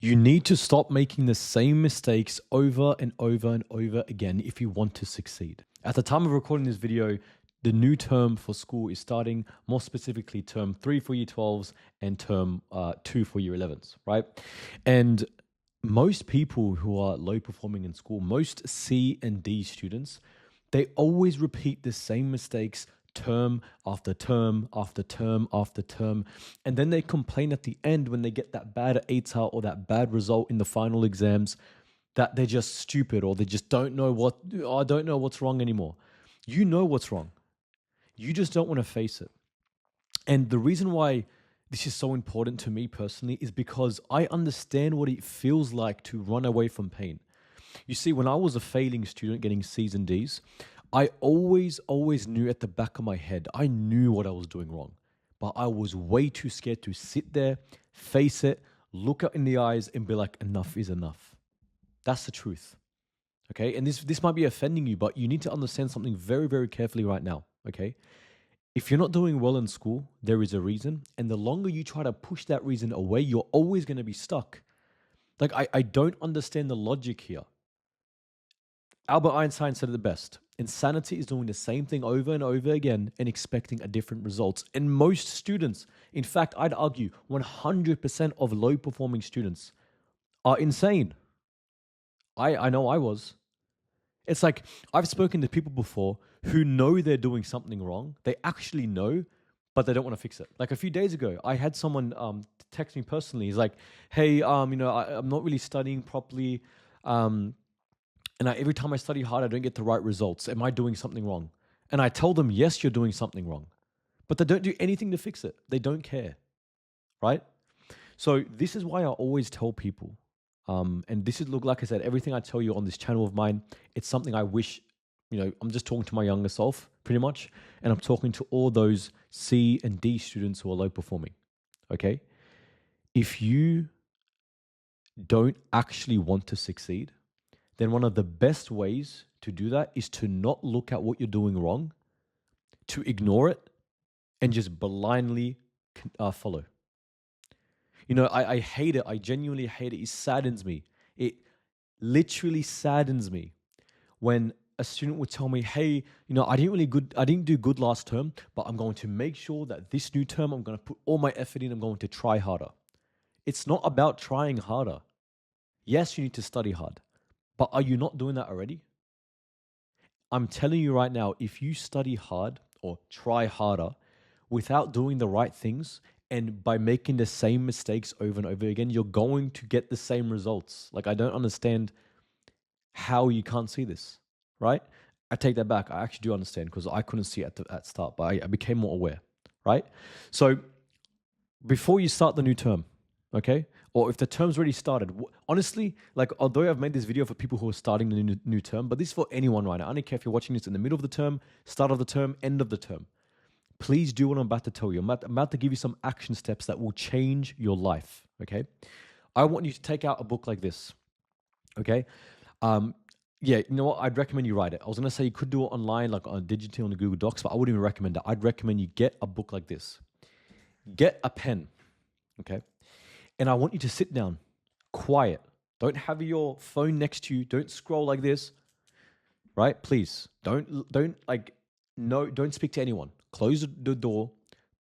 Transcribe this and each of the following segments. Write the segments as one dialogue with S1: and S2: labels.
S1: You need to stop making the same mistakes over and over and over again if you want to succeed. At the time of recording this video, the new term for school is starting, more specifically term 3 for year 12s and term 2 for year 11s, right? And most people who are low performing in school, most C and D students, they always repeat the same mistakes term after term after term after term. And then they complain at the end when they get that bad ATAR or that bad result in the final exams that they're just stupid or they just don't know I don't know what's wrong anymore. You know what's wrong. You just don't want to face it. And the reason why this is so important to me personally is because I understand what it feels like to run away from pain. You see, when I was a failing student getting C's and D's, I always knew at the back of my head, I knew what I was doing wrong. But I was way too scared to sit there, face it, look it in the eyes and be like, enough is enough. That's the truth. Okay? And this might be offending you, but you need to understand something very, very carefully right now. Okay? If you're not doing well in school, there is a reason. And the longer you try to push that reason away, you're always going to be stuck. Like, I don't understand the logic here. Albert Einstein said it the best. Insanity is doing the same thing over and over again and expecting a different results. And most students, in fact, I'd argue 100% of low performing students are insane. I know I was. It's like I've spoken to people before who know they're doing something wrong. They actually know, but they don't want to fix it. Like a few days ago, I had someone text me personally. He's like, "Hey, I'm not really studying properly, and every time I study hard, I don't get the right results. Am I doing something wrong?" And I told them, "Yes, you're doing something wrong," but they don't do anything to fix it. They don't care, right? So this is why I always tell people. And this is, look, like I said, everything I tell you on this channel of mine, it's something I wish, I'm just talking to my younger self pretty much. And I'm talking to all those C and D students who are low performing. Okay. If you don't actually want to succeed, then one of the best ways to do that is to not look at what you're doing wrong, to ignore it, and just blindly follow. I hate it. I genuinely hate it. It saddens me. It literally saddens me when a student would tell me, "Hey, I didn't do good last term, but I'm going to make sure that this new term, I'm going to put all my effort in. I'm going to try harder." It's not about trying harder. Yes, you need to study hard, but are you not doing that already? I'm telling you right now, if you study hard or try harder without doing the right things, and by making the same mistakes over and over again, you're going to get the same results. Like, I don't understand how you can't see this, right? I take that back. I actually do understand because I couldn't see it at start, but I became more aware, right? So before you start the new term, okay? Or if the term's already started, honestly, like, although I've made this video for people who are starting the new term, but this is for anyone right now. I don't care if you're watching this in the middle of the term, start of the term, end of the term. Please do what I'm about to tell you. I'm about to give you some action steps that will change your life, okay? I want you to take out a book like this, okay? Yeah, you know what? I'd recommend you write it. I was going to say you could do it online, like digitally on the Google Docs, but I wouldn't even recommend that. I'd recommend you get a book like this. Get a pen, okay? And I want you to sit down, quiet. Don't have your phone next to you. Don't scroll like this, right? Please, don't speak to anyone. Close the door,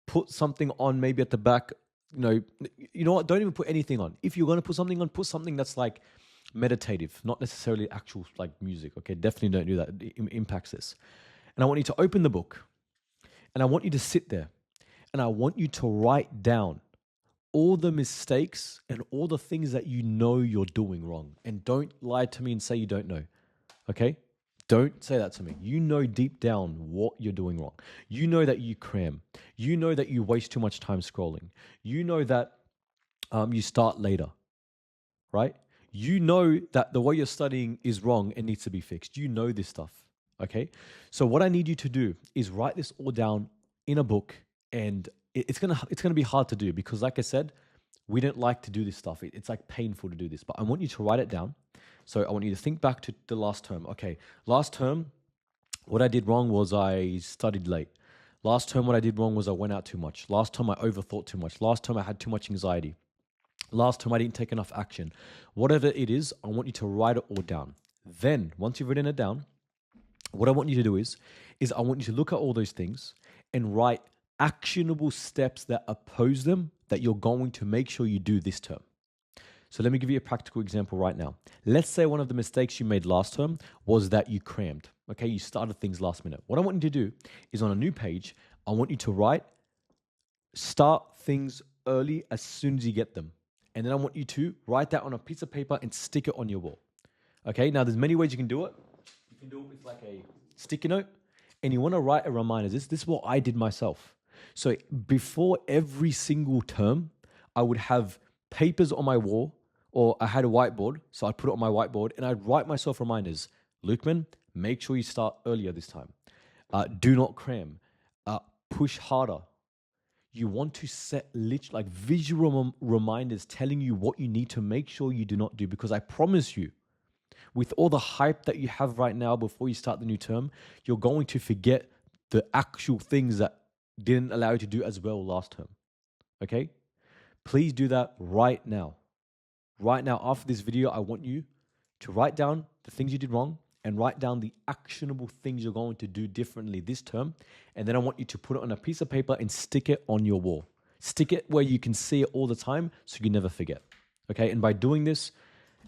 S1: put something on maybe at the back. You know what? Don't even put anything on. If you're going to put something on, put something that's like meditative, not necessarily actual like music. Okay, definitely don't do that. It impacts this. And I want you to open the book and I want you to sit there and I want you to write down all the mistakes and all the things that you know you're doing wrong. And don't lie to me and say you don't know. Okay? Don't say that to me. You know deep down what you're doing wrong. You know that you cram. You know that you waste too much time scrolling. You know that you start later, right? You know that the way you're studying is wrong and needs to be fixed. You know this stuff, okay? So what I need you to do is write this all down in a book, and it's gonna be hard to do because, like I said, we don't like to do this stuff. It's like painful to do this, but I want you to write it down. So I want you to think back to the last term. Okay, last term, what I did wrong was I studied late. Last term, what I did wrong was I went out too much. Last term, I overthought too much. Last term, I had too much anxiety. Last term, I didn't take enough action. Whatever it is, I want you to write it all down. Then, once you've written it down, what I want you to do is I want you to look at all those things and write actionable steps that oppose them that you're going to make sure you do this term. So let me give you a practical example right now. Let's say one of the mistakes you made last term was that you crammed. Okay, you started things last minute. What I want you to do is on a new page, I want you to start things early as soon as you get them. And then I want you to write that on a piece of paper and stick it on your wall. Okay, now there's many ways you can do it. You can do it with like a sticky note, and you want to write a reminder. This is what I did myself. So before every single term, I would have papers on my wall, or I had a whiteboard, so I'd put it on my whiteboard, and I'd write myself reminders. Lukeman, make sure you start earlier this time. Do not cram. Push harder. You want to set like visual reminders telling you what you need to make sure you do not do, because I promise you, with all the hype that you have right now before you start the new term, you're going to forget the actual things that didn't allow you to do as well last term. Okay? Please do that right now. Right now, after this video, I want you to write down the things you did wrong and write down the actionable things you're going to do differently this term. And then I want you to put it on a piece of paper and stick it on your wall. Stick it where you can see it all the time so you never forget. Okay? And by doing this,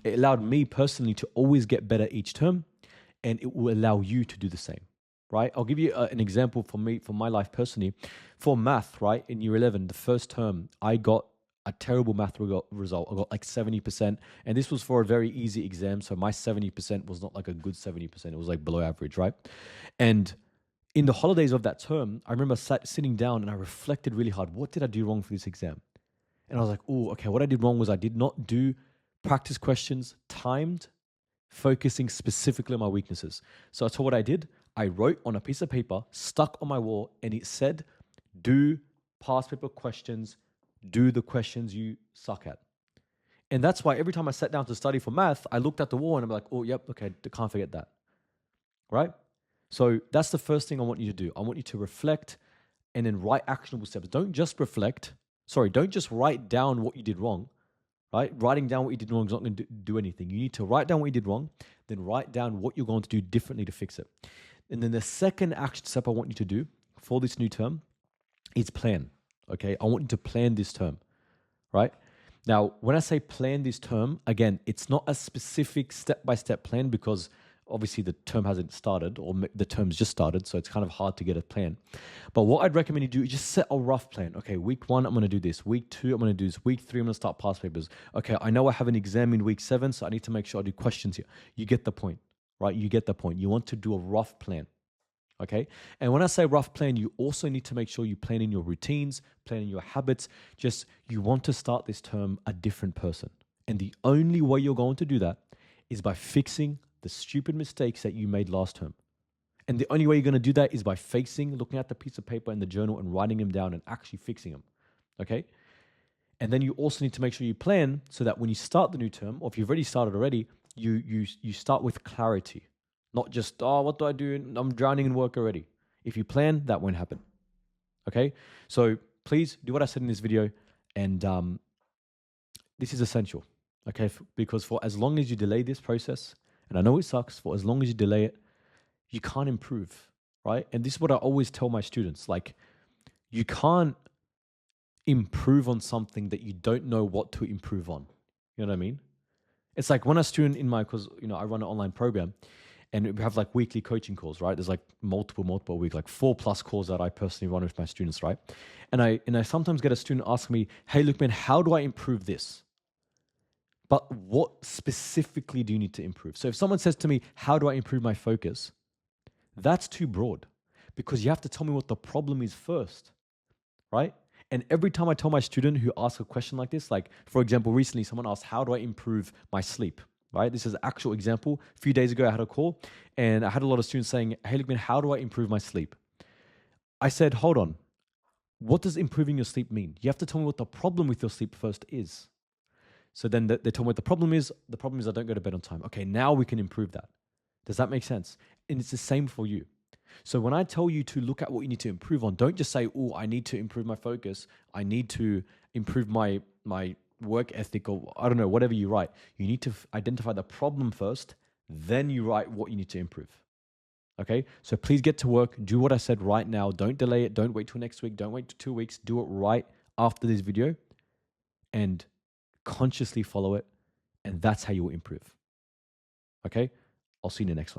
S1: it allowed me personally to always get better each term, and it will allow you to do the same, right? I'll give you an example from my life personally. For math, right, in year 11, the first term, I got a terrible math result. I got like 70%, and this was for a very easy exam, so my 70% was not like a good 70%. It was like below average, right? And in the holidays of that term, I remember sitting down and I reflected really hard. What did I do wrong for this exam? And I was like, oh, okay, what I did wrong was I did not do practice questions timed, focusing specifically on my weaknesses. So what I did, I wrote on a piece of paper, stuck on my wall, and it said, do past paper questions, do the questions you suck at. And that's why every time I sat down to study for math, I looked at the wall and I'm like, oh, yep, okay, can't forget that, right? So that's the first thing I want you to do. I want you to reflect and then write actionable steps. Don't just write down what you did wrong. Right? Writing down what you did wrong is not going to do anything. You need to write down what you did wrong, then write down what you're going to do differently to fix it. And then the second action step I want you to do for this new term is plan. Okay? I want you to plan this term, right? Now, when I say plan this term, again, it's not a specific step-by-step plan because obviously the term hasn't started or the term's just started, so it's kind of hard to get a plan. But what I'd recommend you do is just set a rough plan. Okay, week 1, I'm going to do this. Week 2, I'm going to do this. Week 3, I'm going to start past papers. Okay, I know I have an exam in week 7, so I need to make sure I do questions here. You get the point, right? You get the point. You want to do a rough plan, okay? And when I say rough plan, you also need to make sure you plan in your routines, plan in your habits. Just you want to start this term a different person. And the only way you're going to do that is by fixing the stupid mistakes that you made last term. And the only way you're going to do that is by looking at the piece of paper in the journal and writing them down and actually fixing them. Okay? And then you also need to make sure you plan so that when you start the new term, or if you've already started already, you start with clarity. Not just, oh, what do I do? I'm drowning in work already. If you plan, that won't happen. Okay? So please do what I said in this video. And this is essential. Okay? Because for as long as you delay this process, and I know it sucks, for as long as you delay it, you can't improve, right? And this is what I always tell my students. Like, you can't improve on something that you don't know what to improve on. You know what I mean? It's like when a student because, I run an online program and we have like weekly coaching calls, right? There's like multiple a week, like 4+ calls that I personally run with my students, right? And I sometimes get a student ask me, hey, look, man, how do I improve this? But what specifically do you need to improve? So if someone says to me, how do I improve my focus? That's too broad because you have to tell me what the problem is first, right? And every time I tell my student who asks a question like this, like for example, recently someone asked, how do I improve my sleep, right? This is an actual example. A few days ago, I had a call and I had a lot of students saying, hey, look, man, how do I improve my sleep? I said, hold on. What does improving your sleep mean? You have to tell me what the problem with your sleep first is. So then they told me what the problem is. The problem is I don't go to bed on time. Okay, now we can improve that. Does that make sense? And it's the same for you. So when I tell you to look at what you need to improve on, don't just say, oh, I need to improve my focus. I need to improve my work ethic, or I don't know, whatever you write. You need to identify the problem first, then you write what you need to improve. Okay, so please get to work. Do what I said right now. Don't delay it. Don't wait till next week. Don't wait till 2 weeks. Do it right after this video and consciously follow it. And that's how you will improve. Okay, I'll see you in the next one.